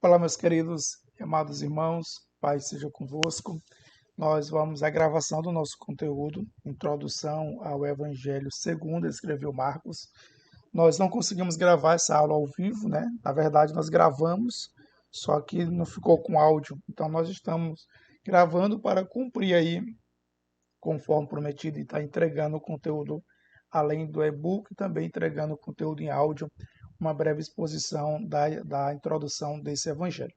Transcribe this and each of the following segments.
Olá, meus queridos e amados irmãos, Pai seja convosco. Nós vamos à gravação do nosso conteúdo, Introdução ao Evangelho segundo escreveu Marcos. Nós não conseguimos gravar essa aula ao vivo, né? Na verdade, nós gravamos, só que não ficou com áudio. Então, nós estamos gravando para cumprir aí, conforme prometido, e estar entregando o conteúdo além do e-book, também entregando o conteúdo em áudio, uma breve exposição da introdução desse Evangelho.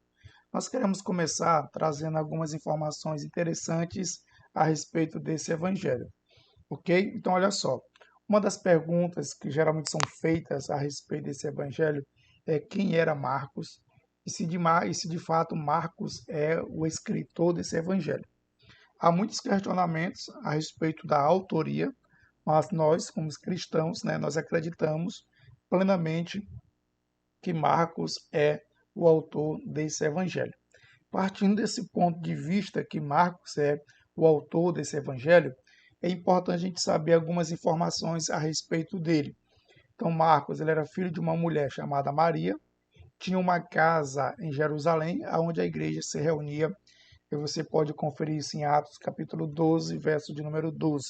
Nós queremos começar trazendo algumas informações interessantes a respeito desse evangelho, ok? Então, olha só, uma das perguntas que geralmente são feitas a respeito desse evangelho é quem era Marcos e se de fato Marcos é o escritor desse evangelho. Há muitos questionamentos a respeito da autoria, mas nós, como cristãos, né, nós acreditamos plenamente que Marcos é o autor desse evangelho. Partindo desse ponto de vista que Marcos é o autor desse evangelho, é importante a gente saber algumas informações a respeito dele. Então, Marcos ele era filho de uma mulher chamada Maria, tinha uma casa em Jerusalém, onde a igreja se reunia, e você pode conferir isso em Atos capítulo 12, verso de número 12.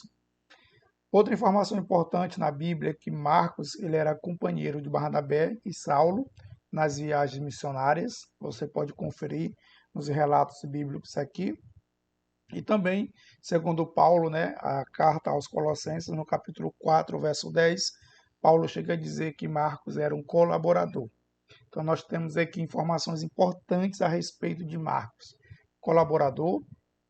Outra informação importante na Bíblia é que Marcos ele era companheiro de Barnabé e Saulo nas viagens missionárias. Você pode conferir nos relatos bíblicos aqui. E também, segundo Paulo, né, a carta aos Colossenses, no capítulo 4, verso 10, Paulo chega a dizer que Marcos era um colaborador. Então, nós temos aqui informações importantes a respeito de Marcos. Colaborador,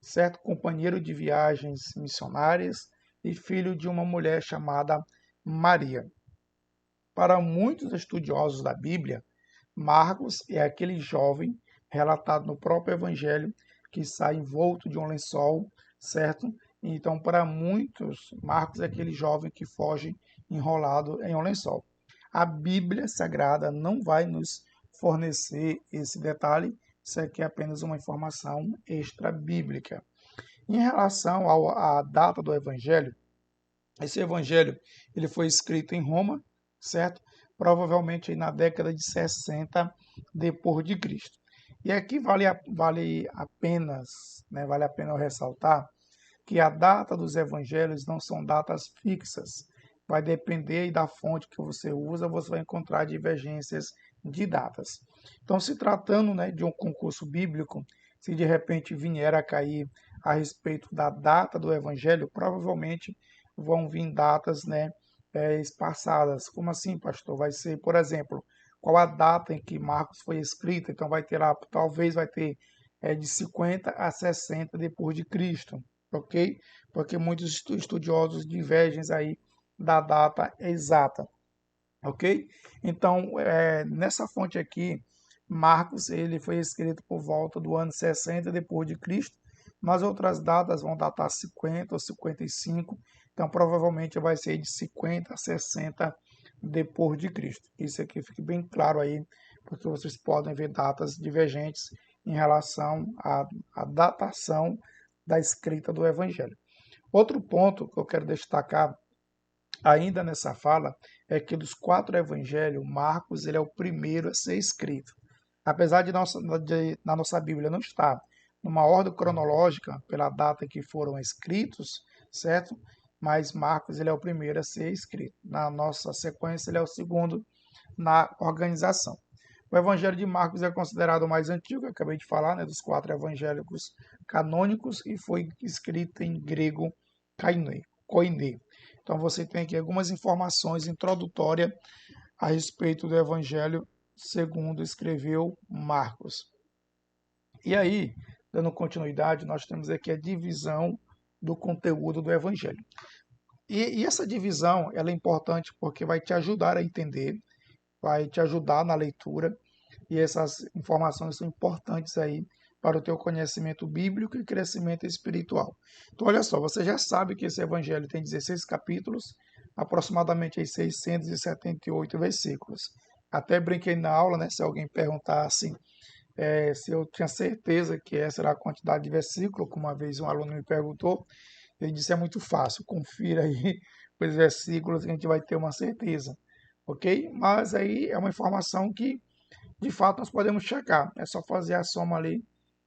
certo? Companheiro de viagens missionárias e filho de uma mulher chamada Maria. Para muitos estudiosos da Bíblia, Marcos é aquele jovem relatado no próprio Evangelho que sai envolto de um lençol, certo? Então, para muitos, Marcos é aquele jovem que foge enrolado em um lençol. A Bíblia Sagrada não vai nos fornecer esse detalhe, isso aqui é apenas uma informação extra-bíblica. Em relação à data do Evangelho, esse Evangelho ele foi escrito em Roma, certo? Provavelmente na década de 60 depois de Cristo. E aqui vale a pena eu ressaltar que a data dos evangelhos não são datas fixas. Vai depender da fonte que você usa, você vai encontrar divergências de datas. Então, se tratando, né, de um concurso bíblico, se de repente vier a cair a respeito da data do evangelho, provavelmente vão vir datas, né, espaçadas. Como assim, pastor? Vai ser, por exemplo, qual a data em que Marcos foi escrito? Então vai ter lá, talvez vai ter de 50 a 60 depois de Cristo, ok? Porque muitos estudiosos divergem aí da data exata, ok? Então, nessa fonte aqui, Marcos ele foi escrito por volta do ano 60 depois de Cristo, mas outras datas vão datar 50 ou 55, então provavelmente vai ser de 50 a 60 depois de Cristo. Isso aqui fique bem claro aí, porque vocês podem ver datas divergentes em relação à datação da escrita do Evangelho. Outro ponto que eu quero destacar ainda nessa fala é que dos 4 evangelhos, Marcos ele é o primeiro a ser escrito. Apesar na nossa Bíblia não estar numa ordem cronológica pela data que foram escritos, certo? Mas Marcos ele é o primeiro a ser escrito. Na nossa sequência, ele é o segundo na organização. O Evangelho de Marcos é considerado o mais antigo, eu acabei de falar, né, dos 4 evangélicos canônicos, e foi escrito em grego koiné. Então você tem aqui algumas informações introdutórias a respeito do Evangelho segundo escreveu Marcos. E aí, dando continuidade, nós temos aqui a divisão do conteúdo do Evangelho. E essa divisão ela é importante porque vai te ajudar a entender, vai te ajudar na leitura, e essas informações são importantes aí para o teu conhecimento bíblico e crescimento espiritual. Então, olha só, você já sabe que esse evangelho tem 16 capítulos, aproximadamente 678 versículos. Até brinquei na aula, né, se alguém perguntasse se eu tinha certeza que essa era a quantidade de versículos, como uma vez um aluno me perguntou, ele disse, é muito fácil, confira aí os versículos que a gente vai ter uma certeza, ok? Mas aí é uma informação que De fato, nós podemos checar, é só fazer a soma ali,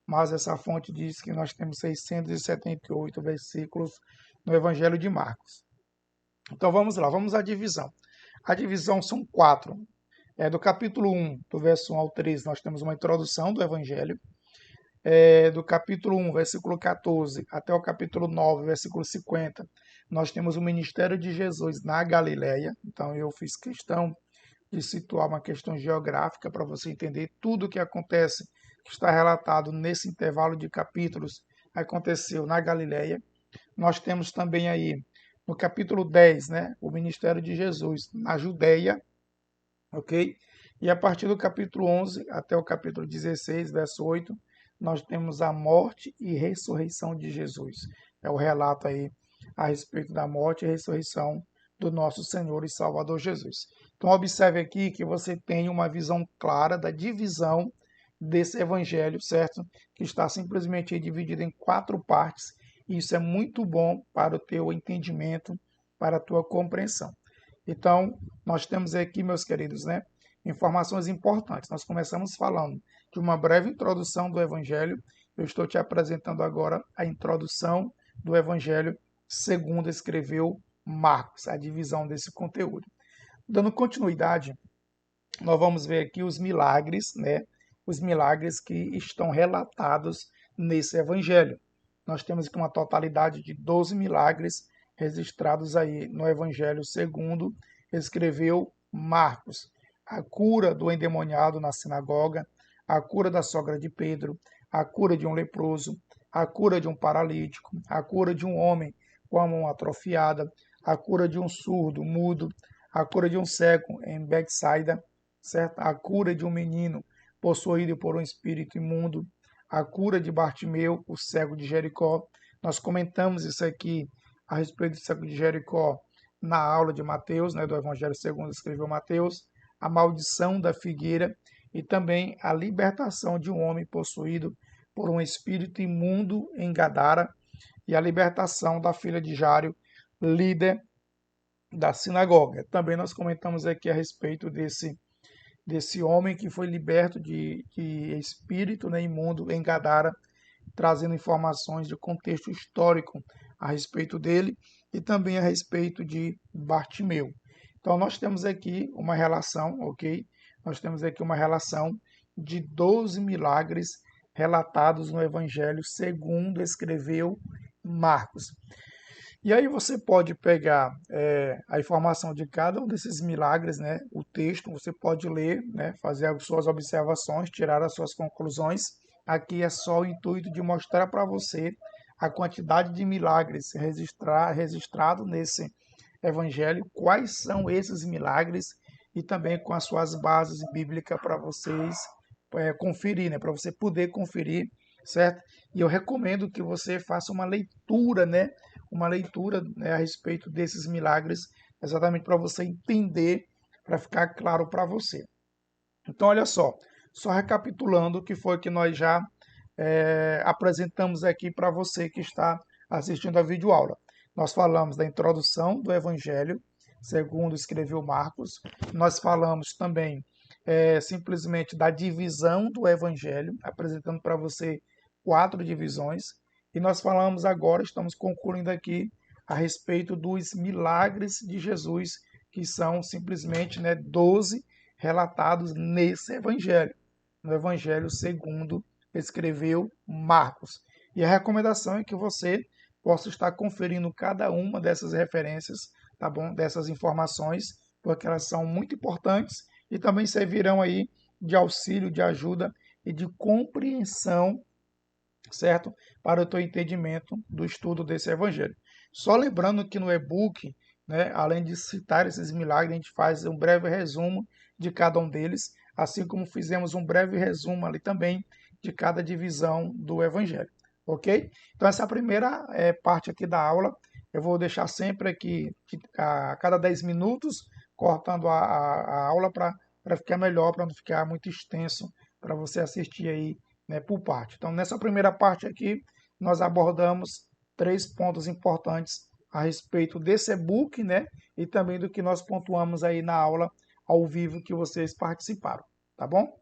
mas essa fonte diz que nós temos 678 versículos no Evangelho de Marcos. Então vamos lá, vamos à divisão. A divisão são 4. Do capítulo 1, do verso 1 ao 13, nós temos uma introdução do Evangelho. Do capítulo 1, versículo 14, até o capítulo 9, versículo 50, nós temos o ministério de Jesus na Galileia. Então eu fiz questão de situar uma questão geográfica para você entender tudo o que acontece, que está relatado nesse intervalo de capítulos, aconteceu na Galileia. Nós temos também aí, no capítulo 10, né, o ministério de Jesus na Judéia, ok? E a partir do capítulo 11 até o capítulo 16, verso 8, nós temos a morte e ressurreição de Jesus. É o relato aí a respeito da morte e ressurreição do nosso Senhor e Salvador Jesus. Então observe aqui que você tem uma visão clara da divisão desse evangelho, certo? Que está simplesmente dividido em 4 partes. E isso é muito bom para o teu entendimento, para a tua compreensão. Então, nós temos aqui, meus queridos, né, informações importantes. Nós começamos falando de uma breve introdução do Evangelho. Eu estou te apresentando agora a introdução do Evangelho segundo escreveu Marcos, a divisão desse conteúdo. Dando continuidade, nós vamos ver aqui os milagres, né? Os milagres que estão relatados nesse Evangelho. Nós temos aqui uma totalidade de 12 milagres registrados aí no Evangelho segundo escreveu Marcos. A cura do endemoniado na sinagoga, a cura da sogra de Pedro, a cura de um leproso, a cura de um paralítico, a cura de um homem com a mão atrofiada, a cura de um surdo, mudo, a cura de um cego em Betsaida, certo? A cura de um menino possuído por um espírito imundo, a cura de Bartimeu, o cego de Jericó. Nós comentamos isso aqui a respeito do cego de Jericó na aula de Mateus, né, do Evangelho segundo escreveu Mateus, a maldição da figueira e também a libertação de um homem possuído por um espírito imundo em Gadara e a libertação da filha de Jário, líder da sinagoga. Também nós comentamos aqui a respeito desse homem que foi liberto de espírito, né, imundo em Gadara, trazendo informações de contexto histórico a respeito dele e também a respeito de Bartimeu. Então nós temos aqui uma relação, ok? Nós temos aqui uma relação de 12 milagres relatados no Evangelho segundo escreveu Marcos. E aí você pode pegar a informação de cada um desses milagres, né? O texto, você pode ler, né? Fazer as suas observações, tirar as suas conclusões. Aqui é só o intuito de mostrar para você a quantidade de milagres registrado nesse evangelho, quais são esses milagres e também com as suas bases bíblicas para vocês conferir, né? Para você poder conferir, certo? E eu recomendo que você faça uma leitura, né? Uma leitura, né, a respeito desses milagres, exatamente para você entender, para ficar claro para você. Então, olha só recapitulando o que foi que nós já apresentamos aqui para você que está assistindo a videoaula. Nós falamos da introdução do Evangelho, segundo escreveu Marcos. Nós falamos também simplesmente da divisão do Evangelho, apresentando para você 4 divisões. E nós falamos agora, estamos concluindo aqui, a respeito dos milagres de Jesus, que são simplesmente 12 relatados nesse Evangelho, no Evangelho segundo escreveu Marcos. E a recomendação é que você possa estar conferindo cada uma dessas referências, tá bom? Dessas informações, porque elas são muito importantes e também servirão aí de auxílio, de ajuda e de compreensão, certo? Para o teu entendimento do estudo desse evangelho. Só lembrando que no e-book, né, além de citar esses milagres, a gente faz um breve resumo de cada um deles, assim como fizemos um breve resumo ali também de cada divisão do evangelho, ok? Então essa primeira parte aqui da aula, eu vou deixar sempre aqui a cada 10 minutos, cortando a aula para ficar melhor, para não ficar muito extenso, para você assistir aí, né, por parte. Então, nessa primeira parte aqui, nós abordamos 3 pontos importantes a respeito desse e-book, né, e também do que nós pontuamos aí na aula ao vivo que vocês participaram, tá bom?